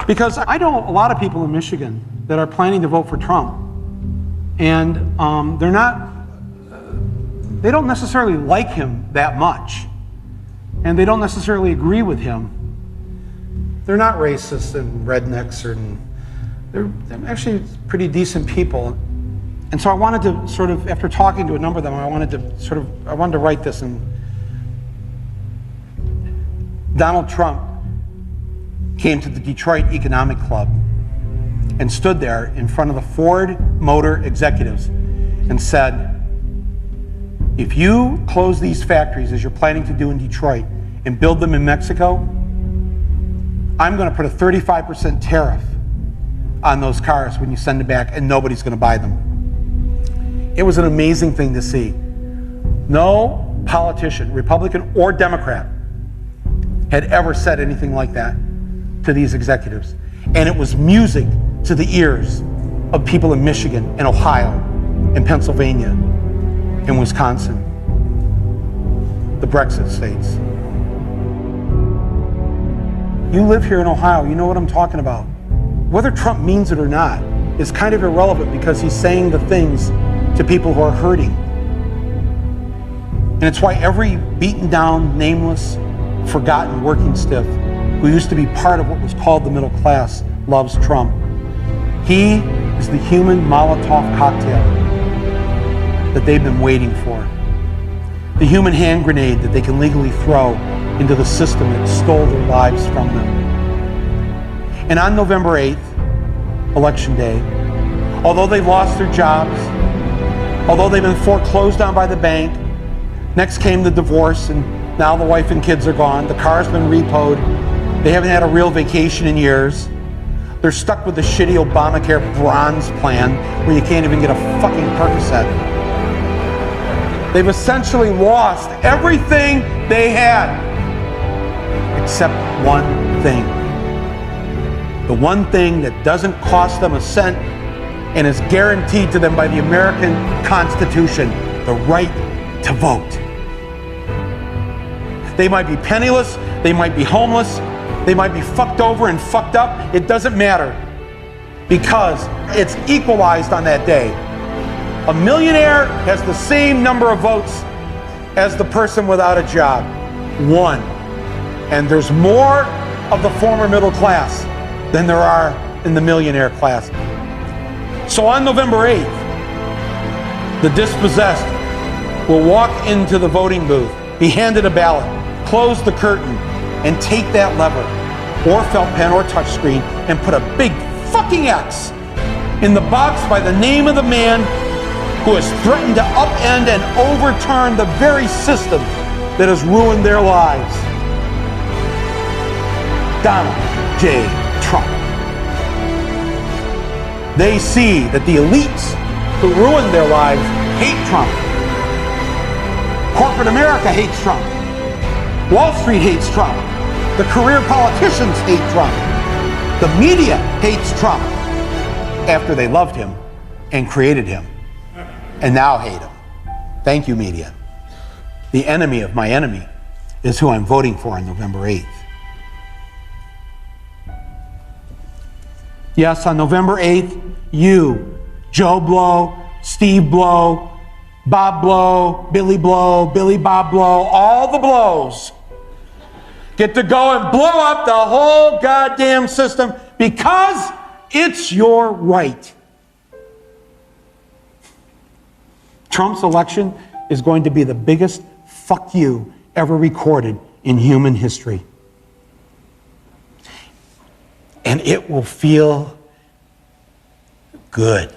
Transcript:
Because I know a lot of people in Michigan that are planning to vote for Trump, and they don't necessarily like him that much, and they don't necessarily agree with him. They're not racist and rednecks, they're actually pretty decent people. And so I wanted to sort of, after talking to a number of them, I wanted to write this. And Donald Trump came to the Detroit Economic Club and stood there in front of the Ford Motor executives and said, if you close these factories as you're planning to do in Detroit and build them in Mexico, I'm going to put a 35% tariff on those cars when you send them back, and nobody's going to buy them. It was an amazing thing to see. No politician, Republican or Democrat, had ever said anything like that to these executives. And it was music to the ears of people in Michigan and Ohio and Pennsylvania and Wisconsin, the Brexit states. You live here in Ohio, you know what I'm talking about. Whether Trump means it or not is kind of irrelevant, because he's saying the things to people who are hurting. And it's why every beaten down, nameless, forgotten working stiff who used to be part of what was called the middle class loves Trump. He is the human Molotov cocktail that they've been waiting for. The human hand grenade that they can legally throw into the system that stole their lives from them. And on November 8th, Election Day, although they've lost their jobs, although they've been foreclosed on by the bank, next came the divorce, and now the wife and kids are gone, the car's been repoed, they haven't had a real vacation in years, they're stuck with the shitty Obamacare bronze plan where you can't even get a fucking Percocet. They've essentially lost everything they had, except one thing. The one thing that doesn't cost them a cent and is guaranteed to them by the American Constitution, the right to vote. They might be penniless, they might be homeless, they might be fucked over and fucked up. It doesn't matter, because it's equalized on that day. A millionaire has the same number of votes as the person without a job. One. And there's more of the former middle class than there are in the millionaire class. So on November 8th, the dispossessed will walk into the voting booth, be handed a ballot, close the curtain, and take that lever, or felt pen or touchscreen, and put a big fucking X in the box by the name of the man who has threatened to upend and overturn the very system that has ruined their lives. Donald J. Trump. They see that the elites who ruined their lives hate Trump. Corporate America hates Trump. Wall Street hates Trump. The career politicians hate Trump. The media hates Trump, after they loved him and created him, and now hate him. Thank you, media. The enemy of my enemy is who I'm voting for on November 8th. Yes, on November 8th, you, Joe Blow, Steve Blow, Bob Blow, Billy Bob Blow, all the blows, get to go and blow up the whole goddamn system, because it's your right. Trump's election is going to be the biggest fuck you ever recorded in human history. And it will feel good.